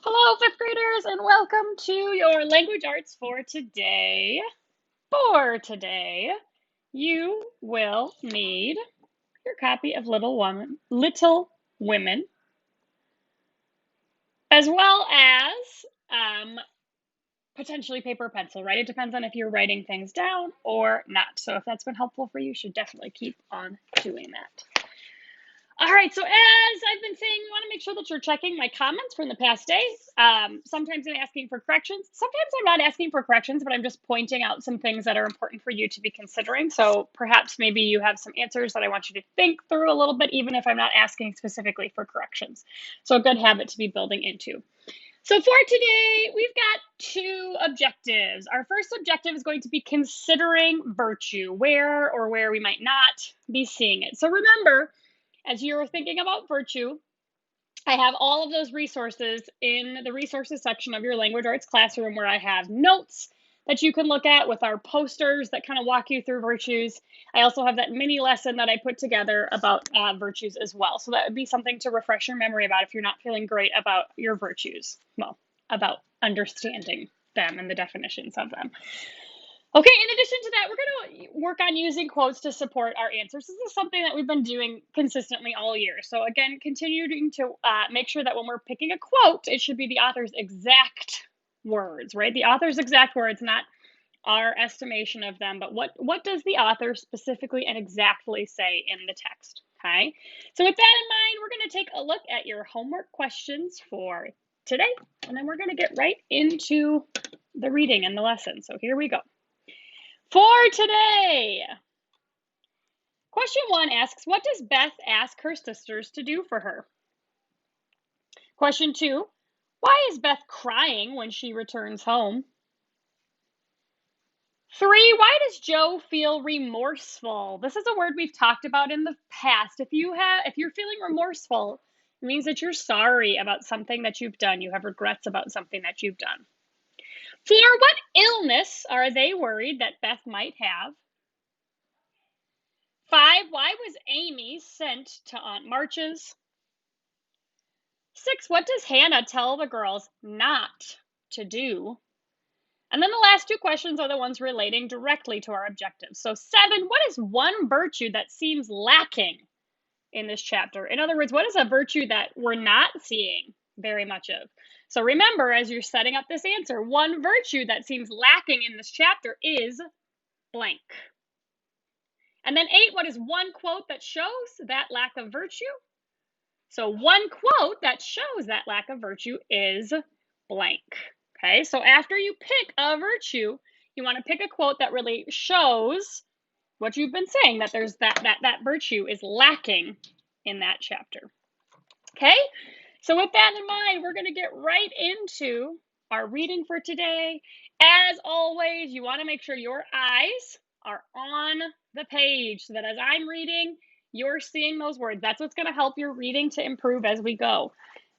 Hello, fifth graders, and welcome to your language arts for today. For today, you will need your copy of Little Women, as well as potentially paper or pencil, right? It depends on if you're writing things down or not. So if that's been helpful for you, you should definitely keep on doing that. All right, so as I've been saying, we want to make sure that you're checking my comments from the past day. Sometimes I'm asking for corrections. Sometimes I'm not asking for corrections, but I'm just pointing out some things that are important for you to be considering. So perhaps maybe you have some answers that I want you to think through a little bit, even if I'm not asking specifically for corrections. So a good habit to be building into. So for today, we've got two objectives. Our first objective is going to be considering virtue, where or where we might not be seeing it. So remember, as you're thinking about virtue, I have all of those resources in the resources section of your language arts classroom where I have notes that you can look at with our posters that kind of walk you through virtues. I also have that mini lesson that I put together about virtues as well. So that would be something to refresh your memory about if you're not feeling great about your virtues. Well, about understanding them and the definitions of them. Okay, in addition to that, we're going to work on using quotes to support our answers. This is something that we've been doing consistently all year. So again, continuing to make sure that when we're picking a quote, it should be the author's exact words, right? The author's exact words, not our estimation of them, but what does the author specifically and exactly say in the text, okay? So with that in mind, we're going to take a look at your homework questions for today, and then we're going to get right into the reading and the lesson. So here we go. For today, question 1 asks, what does Beth ask her sisters to do for her? Question 2, why is Beth crying when she returns home? 3, why does Joe feel remorseful? This is a word we've talked about in the past. If you're feeling remorseful, it means that you're sorry about something that you've done. You have regrets about something that you've done. 4, what illness are they worried that Beth might have? 5, why was Amy sent to Aunt March's? 6, what does Hannah tell the girls not to do? And then the last two questions are the ones relating directly to our objectives. So 7, what is one virtue that seems lacking in this chapter? In other words, what is a virtue that we're not seeing very much of? So remember, as you're setting up this answer, one virtue that seems lacking in this chapter is blank. And then 8, what is one quote that shows that lack of virtue? So one quote that shows that lack of virtue is blank. Okay, so after you pick a virtue, you want to pick a quote that really shows what you've been saying, that there's that virtue is lacking in that chapter. Okay, so with that in mind, we're going to get right into our reading for today. As always, you want to make sure your eyes are on the page so that as I'm reading, you're seeing those words. That's what's going to help your reading to improve as we go.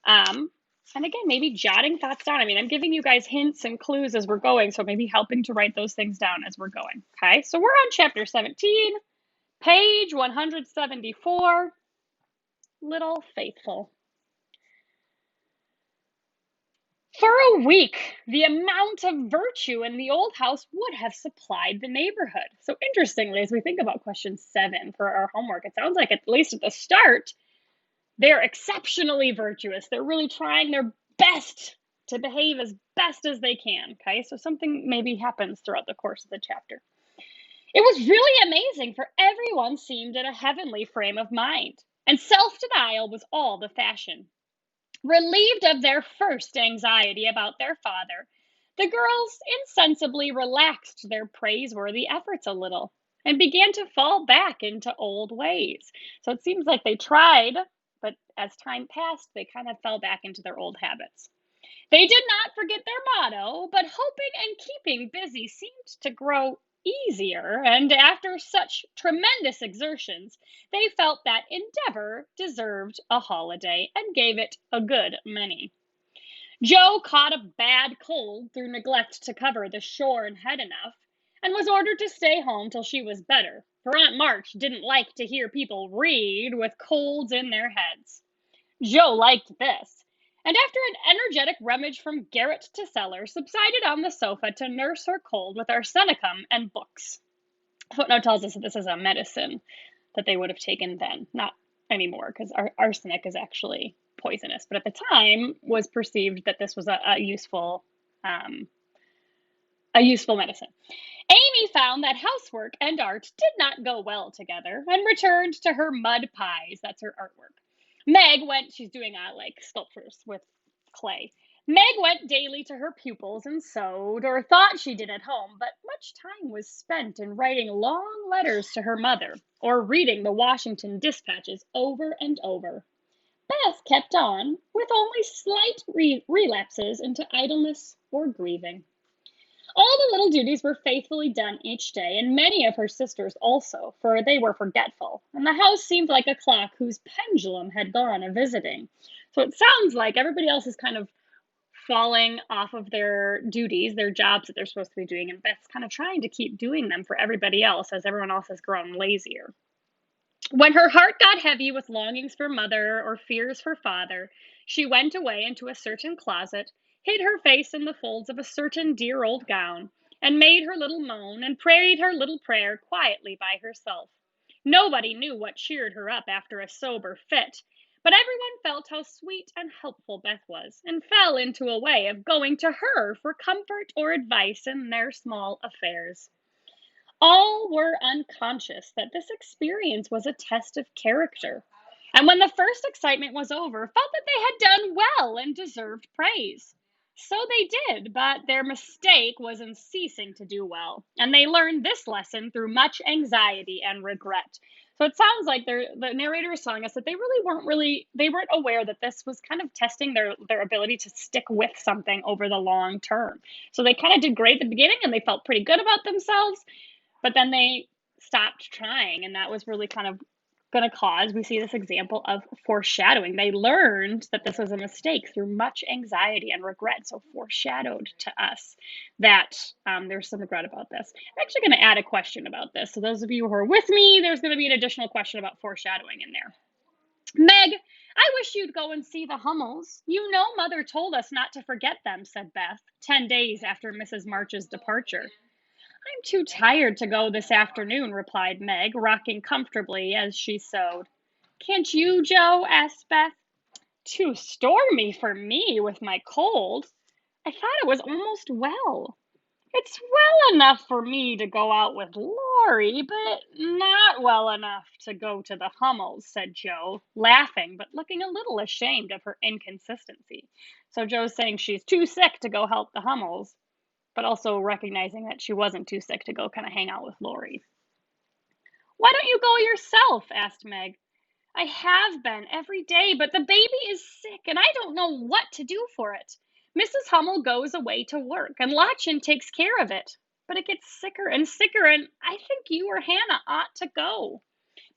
And again, maybe jotting thoughts down. I mean, I'm giving you guys hints and clues as we're going, so maybe helping to write those things down as we're going. Okay, so we're on chapter 17, page 174, Little Faithful. For a week, the amount of virtue in the old house would have supplied the neighborhood. So interestingly, as we think about question 7 for our homework, it sounds like at least at the start, they're exceptionally virtuous. They're really trying their best to behave as best as they can, okay? So something maybe happens throughout the course of the chapter. It was really amazing, for everyone seemed in a heavenly frame of mind, and self-denial was all the fashion. Relieved of their first anxiety about their father, the girls insensibly relaxed their praiseworthy efforts a little and began to fall back into old ways. So it seems like they tried, but as time passed, they kind of fell back into their old habits. They did not forget their motto, but hoping and keeping busy seemed to grow easier, and after such tremendous exertions, they felt that endeavor deserved a holiday and gave it a good many. Joe caught a bad cold through neglect to cover the shorn head enough, and was ordered to stay home till she was better, for Aunt March didn't like to hear people read with colds in their heads. Joe liked this, and after an energetic rummage from garret to cellar, subsided on the sofa to nurse her cold with arsenicum and books. Footnote tells us that this is a medicine that they would have taken then, not anymore, because arsenic is actually poisonous, but at the time was perceived that this was um, a useful medicine. Amy found that housework and art did not go well together and returned to her mud pies. That's her artwork. She's doing like sculptures with clay. Meg went daily to her pupils and sewed, or thought she did at home, but much time was spent in writing long letters to her mother or reading the Washington dispatches over and over. Beth kept on, with only slight relapses into idleness or grieving. All the little duties were faithfully done each day, and many of her sisters also, for they were forgetful, and the house seemed like a clock whose pendulum had gone a visiting. So it sounds like everybody else is kind of falling off of their duties, their jobs that they're supposed to be doing, and Beth's kind of trying to keep doing them for everybody else as everyone else has grown lazier. When her heart got heavy with longings for mother or fears for father, she went away into a certain closet, hid her face in the folds of a certain dear old gown, and made her little moan and prayed her little prayer quietly by herself. Nobody knew what cheered her up after a sober fit, but everyone felt how sweet and helpful Beth was, and fell into a way of going to her for comfort or advice in their small affairs. All were unconscious that this experience was a test of character, and when the first excitement was over, felt that they had done well and deserved praise. So they did, but their mistake was in ceasing to do well, and they learned this lesson through much anxiety and regret. So it sounds like the narrator is telling us that they weren't aware that this was kind of testing their ability to stick with something over the long term. So they kind of did great at the beginning and they felt pretty good about themselves, but then they stopped trying, and that was really kind of going to cause, we see this example of foreshadowing. They learned that this was a mistake through much anxiety and regret. So foreshadowed to us that there's some regret about this. I'm actually going to add a question about this. So those of you who are with me, there's going to be an additional question about foreshadowing in there. Meg, I wish you'd go and see the Hummels. You know Mother told us not to forget them, said Beth, 10 days after Mrs. March's departure. I'm too tired to go this afternoon, replied Meg, rocking comfortably as she sewed. Can't you, Joe? Asked Beth. Too stormy for me with my cold. I thought it was almost well. It's well enough for me to go out with Laurie, but not well enough to go to the Hummels, said Joe, laughing, but looking a little ashamed of her inconsistency. So Joe's saying she's too sick to go help the Hummels, but also recognizing that she wasn't too sick to go kind of hang out with Laurie. Why don't you go yourself? Asked Meg. I have been every day, but the baby is sick and I don't know what to do for it. Mrs. Hummel goes away to work and Lachin takes care of it, but it gets sicker and sicker, and I think you or Hannah ought to go.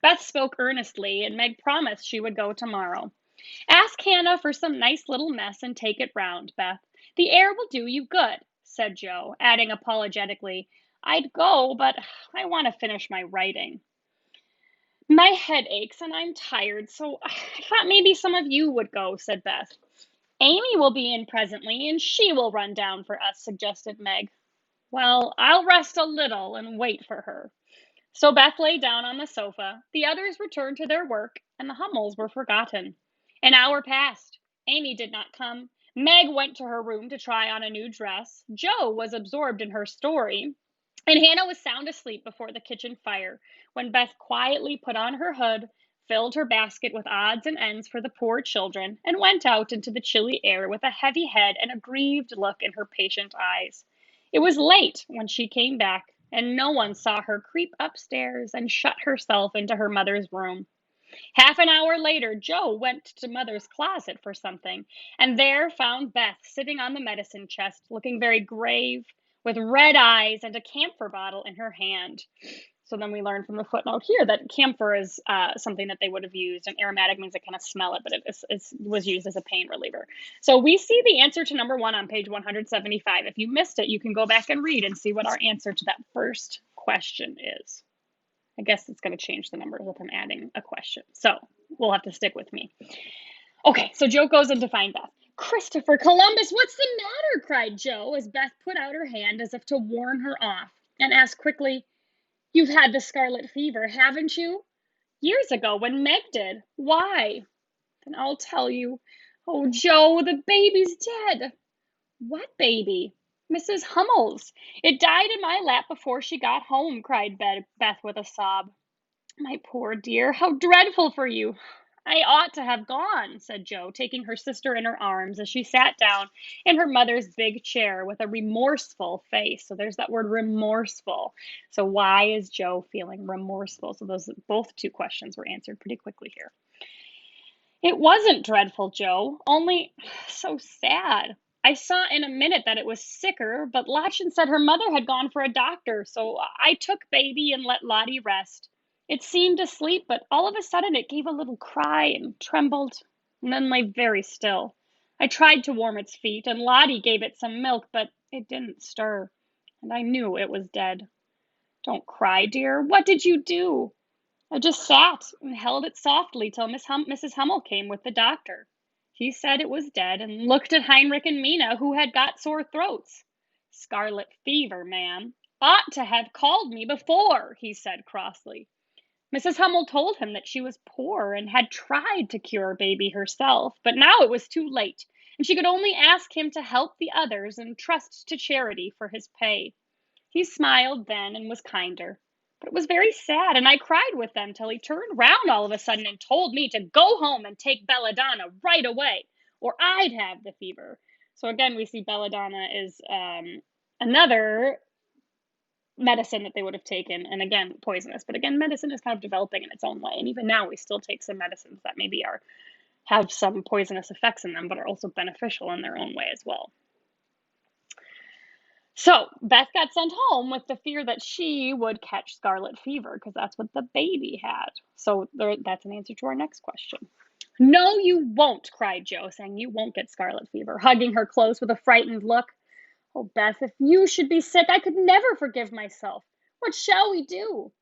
Beth spoke earnestly, and Meg promised she would go tomorrow. Ask Hannah for some nice little mess and take it round, Beth. The air will do you good, said Joe, adding apologetically, I'd go, but I want to finish my writing. My head aches and I'm tired, so I thought maybe some of you would go, said Beth. Amy will be in presently, and she will run down for us, suggested Meg. Well, I'll rest a little and wait for her. So Beth lay down on the sofa, the others returned to their work, and the Hummels were forgotten. An hour passed. Amy did not come. Meg went to her room to try on a new dress. Joe was absorbed in her story, and Hannah was sound asleep before the kitchen fire when Beth quietly put on her hood, filled her basket with odds and ends for the poor children, and went out into the chilly air with a heavy head and a grieved look in her patient eyes. It was late when she came back, and no one saw her creep upstairs and shut herself into her mother's room. Half an hour later, Joe went to Mother's closet for something, and there found Beth sitting on the medicine chest, looking very grave, with red eyes and a camphor bottle in her hand. So then we learn from the footnote here that camphor is something that they would have used, and aromatic means they kind of smell it, but it was used as a pain reliever. So we see the answer to number 1 on page 175. If you missed it, you can go back and read and see what our answer to that first question is. I guess it's going to change the numbers if I'm adding a question. So we'll have to stick with me. Okay, so Joe goes in to find Beth. Christopher Columbus, what's the matter? Cried Joe as Beth put out her hand as if to warn her off and asked quickly, You've had the scarlet fever, haven't you? Years ago when Meg did. Why? Then I'll tell you. Oh, Joe, the baby's dead. What baby? Mrs. Hummel's. It died in my lap before she got home, cried Beth with a sob. My poor dear, how dreadful for you. I ought to have gone, said Joe, taking her sister in her arms as she sat down in her mother's big chair with a remorseful face. So there's that word remorseful. So why is Joe feeling remorseful? So those both two questions were answered pretty quickly here. It wasn't dreadful, Joe, only so sad. I saw in a minute that it was sicker, but Latchin said her mother had gone for a doctor, so I took baby and let Lottie rest. It seemed asleep, but all of a sudden it gave a little cry and trembled, and then lay very still. I tried to warm its feet, and Lottie gave it some milk, but it didn't stir, and I knew it was dead. Don't cry, dear. What did you do? I just sat and held it softly till Mrs. Hummel came with the doctor. He said it was dead and looked at Heinrich and Mina, who had got sore throats. Scarlet fever, ma'am. Ought to have called me before, he said crossly. Mrs. Hummel told him that she was poor and had tried to cure baby herself, but now it was too late, and she could only ask him to help the others and trust to charity for his pay. He smiled then and was kinder. But it was very sad, and I cried with them till he turned round all of a sudden and told me to go home and take belladonna right away, or I'd have the fever. So again, we see belladonna is another medicine that they would have taken, and again, poisonous. But again, medicine is kind of developing in its own way, and even now we still take some medicines that maybe have some poisonous effects in them, but are also beneficial in their own way as well. So Beth got sent home with the fear that she would catch scarlet fever because that's what the baby had. So that's an answer to our next question. No, you won't, cried Joe, saying you won't get scarlet fever, hugging her close with a frightened look. Oh, Beth, if you should be sick, I could never forgive myself. What shall we do?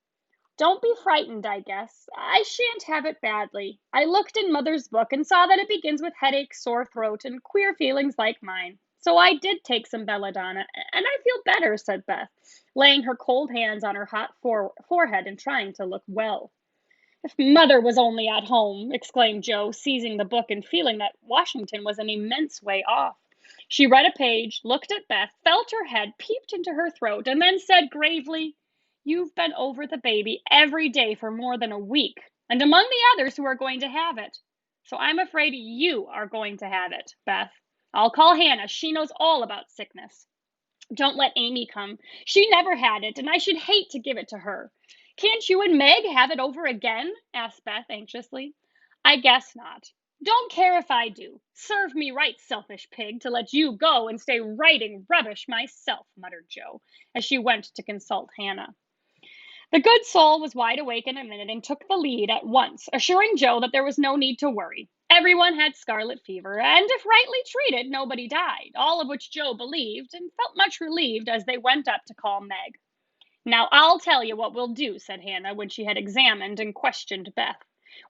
Don't be frightened, I guess. I shan't have it badly. I looked in Mother's book and saw that it begins with headache, sore throat, and queer feelings like mine. So I did take some belladonna, and I feel better, said Beth, laying her cold hands on her hot forehead and trying to look well. If Mother was only at home, exclaimed Joe, seizing the book and feeling that Washington was an immense way off. She read a page, looked at Beth, felt her head, peeped into her throat, and then said gravely, You've been over the baby every day for more than a week, and among the others who are going to have it. So I'm afraid you are going to have it, Beth. I'll call Hannah. She knows all about sickness. Don't let Amy come. She never had it, and I should hate to give it to her. Can't you and Meg have it over again? Asked Beth anxiously. I guess not. Don't care if I do. Serve me right, selfish pig, to let you go and stay writing rubbish myself, muttered Joe, as she went to consult Hannah. The good soul was wide awake in a minute and took the lead at once, assuring Joe that there was no need to worry. Everyone had scarlet fever, and if rightly treated, nobody died, all of which Joe believed and felt much relieved as they went up to call Meg. Now I'll tell you what we'll do, said Hannah when she had examined and questioned Beth.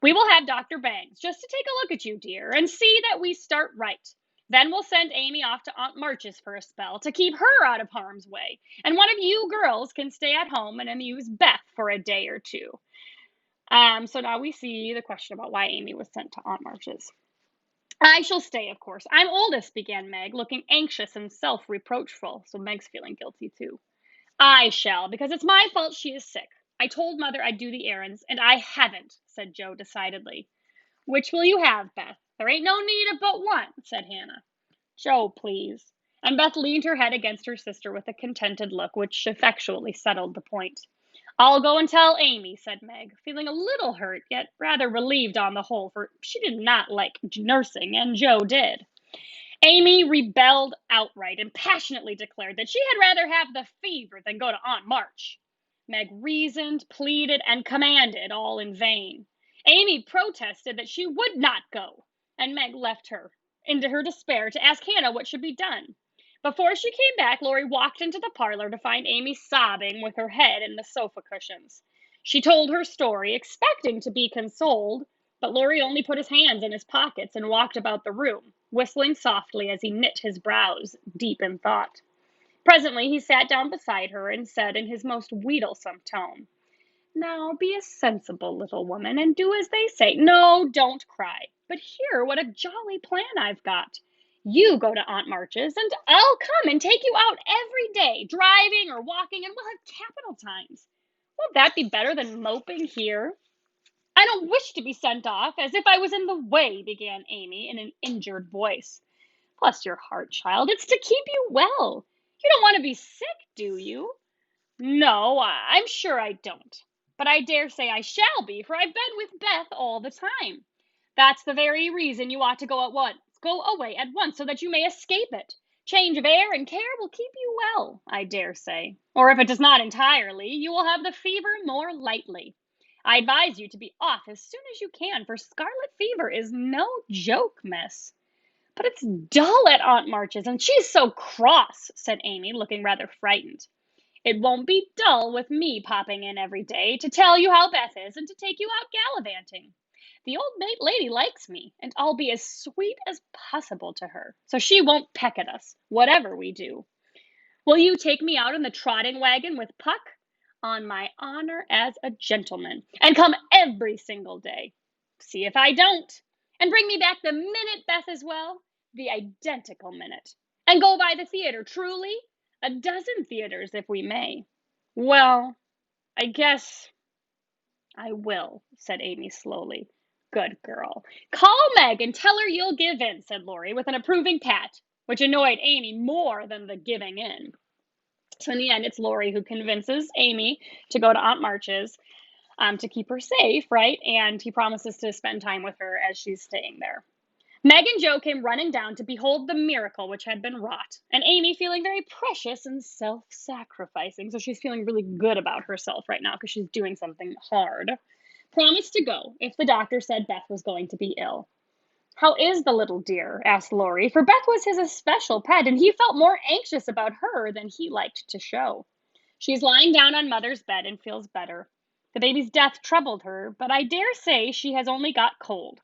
We will have Dr. Bangs just to take a look at you, dear, and see that we start right. Then we'll send Amy off to Aunt March's for a spell to keep her out of harm's way. And one of you girls can stay at home and amuse Beth for a day or two. So now we see the question about why Amy was sent to Aunt March's. I shall stay, of course. I'm oldest, began Meg, looking anxious and self-reproachful. So Meg's feeling guilty too. I shall, because it's my fault she is sick. I told Mother I'd do the errands, and I haven't, said Joe decidedly. Which will you have, Beth? There ain't no need of but one, said Hannah. Joe, please. And Beth leaned her head against her sister with a contented look, which effectually settled the point. I'll go and tell Amy, said Meg, feeling a little hurt, yet rather relieved on the whole, for she did not like nursing, and Joe did. Amy rebelled outright and passionately declared that she had rather have the fever than go to Aunt March. Meg reasoned, pleaded, and commanded, all in vain. Amy protested that she would not go, and Meg left her, into her despair, to ask Hannah what should be done. Before she came back, Laurie walked into the parlor to find Amy sobbing with her head in the sofa cushions. She told her story, expecting to be consoled, But Laurie only put his hands in his pockets and walked about the room, whistling softly as he knit his brows, deep in thought. Presently he sat down beside her and said in his most wheedlesome tone, "Now be a sensible little woman and do as they say. No, don't cry. But hear what a jolly plan I've got. You go to Aunt March's, and I'll come and take you out every day, driving or walking, and we'll have capital times. Won't that be better than moping here?" "I don't wish to be sent off, as if I was in the way," began Amy in an injured voice. "Bless your heart, child, it's to keep you well. You don't want to be sick, do you?" "No, I'm sure I don't. But I dare say I shall be, for I've been with Beth all the time." "That's the very reason you ought to go at once. Go away at once, so that you may escape it. Change of air and care will keep you well, I dare say. Or if it does not entirely, you will have the fever more lightly. I advise you to be off as soon as you can, for scarlet fever is no joke, miss." "But it's dull at Aunt March's, and she's so cross," said Amy, looking rather frightened. "It won't be dull with me popping in every day to tell you how Beth is and to take you out gallivanting. The old lady likes me, and I'll be as sweet as possible to her, so she won't peck at us, whatever we do. Will you take me out in the trotting wagon with Puck? On my honor as a gentleman, and come every single day. See if I don't. And bring me back the minute Beth is well, the identical minute. And go by the theater, truly? A dozen theaters, if we may." "Well, I guess I will," said Amy slowly. "Good girl. Call Meg and tell her you'll give in," said Laurie, with an approving pat, which annoyed Amy more than the giving in. So in the end, it's Laurie who convinces Amy to go to Aunt March's to keep her safe, right? And he promises to spend time with her as she's staying there. Meg and Joe came running down to behold the miracle which had been wrought, and Amy, feeling very precious and self-sacrificing, so she's feeling really good about herself right now because she's doing something hard, promised to go if the doctor said Beth was going to be ill. "How is the little dear?" asked Laurie, for Beth was his especial pet, and he felt more anxious about her than he liked to show. "She's lying down on Mother's bed and feels better. The baby's death troubled her, but I dare say she has only got cold.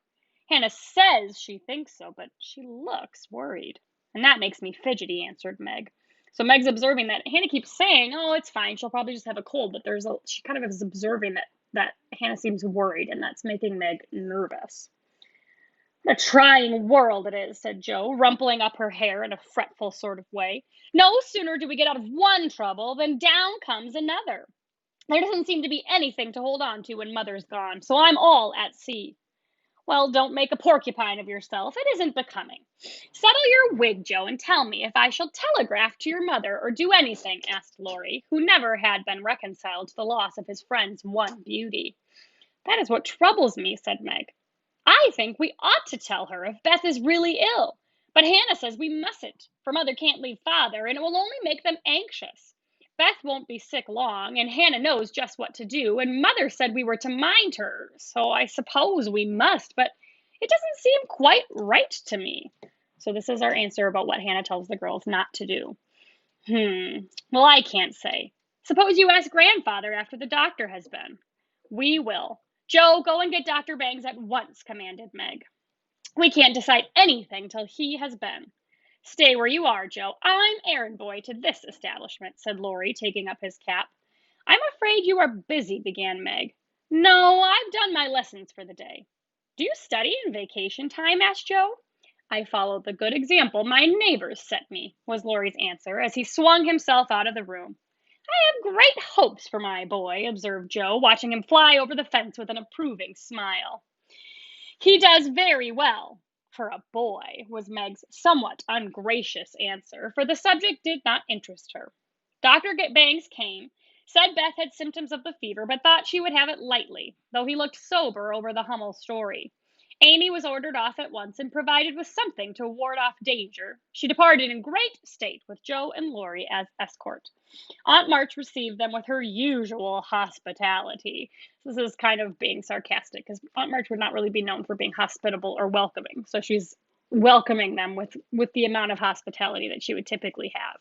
Hannah says she thinks so, but she looks worried. And that makes me fidgety," answered Meg. So Meg's observing that Hannah keeps saying, "Oh, it's fine, she'll probably just have a cold," but she kind of is observing that Hannah seems worried, and that's making Meg nervous. "A trying world it is," said Joe, rumpling up her hair in a fretful sort of way. "No sooner do we get out of one trouble than down comes another. There doesn't seem to be anything to hold on to when Mother's gone, so I'm all at sea." "Well, don't make a porcupine of yourself. It isn't becoming. Settle your wig, Joe, and tell me if I shall telegraph to your mother or do anything," asked Laurie, who never had been reconciled to the loss of his friend's one beauty. "That is what troubles me," said Meg. "I think we ought to tell her if Beth is really ill. But Hannah says we mustn't, for Mother can't leave Father, and it will only make them anxious. Beth won't be sick long, and Hannah knows just what to do, and Mother said we were to mind her, so I suppose we must, but it doesn't seem quite right to me." So this is our answer about what Hannah tells the girls not to do. Well, I can't say. Suppose you ask Grandfather after the doctor has been." "We will. Joe, go and get Dr. Bangs at once," commanded Meg. "We can't decide anything till he has been." "Stay where you are, Joe. I'm errand boy to this establishment," said Laurie, taking up his cap. "I'm afraid you are busy," began Meg. "No, I've done my lessons for the day." "Do you study in vacation time?" asked Joe. "I follow the good example my neighbors set me," was Laurie's answer, as he swung himself out of the room. "I have great hopes for my boy," observed Joe, watching him fly over the fence with an approving smile. "He does very well for a boy," was Meg's somewhat ungracious answer, for the subject did not interest her. Dr. Bangs came, said Beth had symptoms of the fever, but thought she would have it lightly, though he looked sober over the Hummel story. Amy was ordered off at once and provided with something to ward off danger. She departed in great state with Joe and Laurie as escort. Aunt March received them with her usual hospitality. This is kind of being sarcastic because Aunt March would not really be known for being hospitable or welcoming. So she's welcoming them with the amount of hospitality that she would typically have.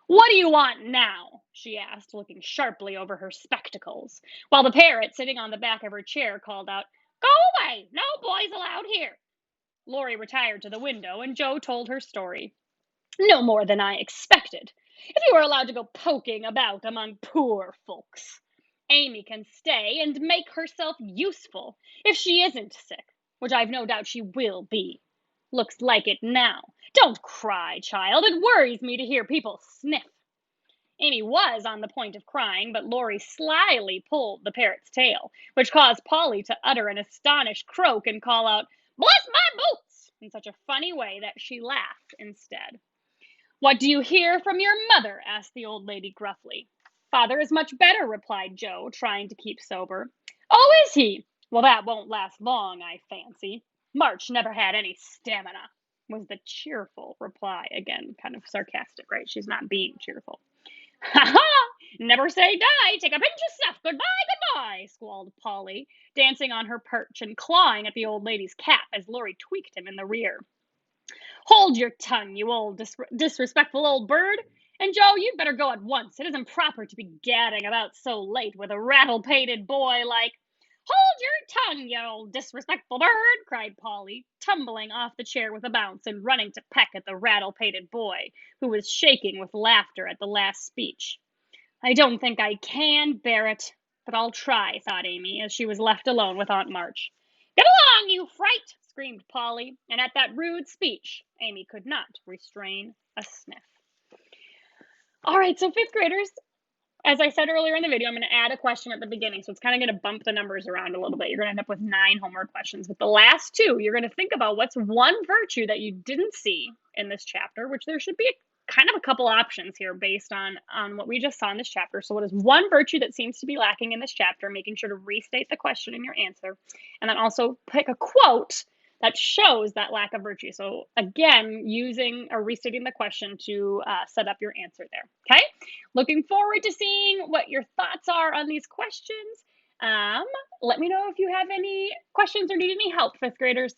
"What do you want now?" she asked, looking sharply over her spectacles, while the parrot, sitting on the back of her chair, called out, Go away! No boys allowed here. Lori retired to the window, and Jo told her story. No more than I expected. If you are allowed to go poking about among poor folks, Amy can stay and make herself useful if she isn't sick, which I've no doubt she will be. Looks like it now. Don't cry, child. It worries me to hear people sniff. Amy was on the point of crying, but Lori slyly pulled the parrot's tail, which caused Polly to utter an astonished croak and call out, Bless my boots! In such a funny way that she laughed instead. What do you hear from your mother? Asked the old lady gruffly. Father is much better, replied Jo, trying to keep sober. Oh, is he? Well, that won't last long, I fancy. March never had any stamina, was the cheerful reply. Again, kind of sarcastic, right? She's not being cheerful. Ha ha! Never say die. Take a pinch of snuff. Goodbye, goodbye, squalled Polly, dancing on her perch and clawing at the old lady's cap as Lori tweaked him in the rear. Hold your tongue, you old disrespectful old bird. And Jo, you'd better go at once. It isn't proper to be gadding about so late with a rattle-pated boy like. Hold your tongue, you old disrespectful bird, cried Polly, tumbling off the chair with a bounce and running to peck at the rattle-pated boy, who was shaking with laughter at the last speech. I don't think I can bear it, but I'll try, thought Amy, as she was left alone with Aunt March. Get along, you fright, screamed Polly, and at that rude speech, Amy could not restrain a sniff. All right, so fifth graders, as I said earlier in the video, I'm going to add a question at the beginning, so it's kind of going to bump the numbers around a little bit. You're going to end up with 9 homework questions. But the last 2, you're going to think about what's one virtue that you didn't see in this chapter, which there should be kind of a couple options here based on what we just saw in this chapter. So what is one virtue that seems to be lacking in this chapter, making sure to restate the question in your answer, and then also pick a quote that shows that lack of virtue. So again, using or restating the question to set up your answer there. Okay, looking forward to seeing what your thoughts are on these questions. Let me know if you have any questions or need any help, fifth graders.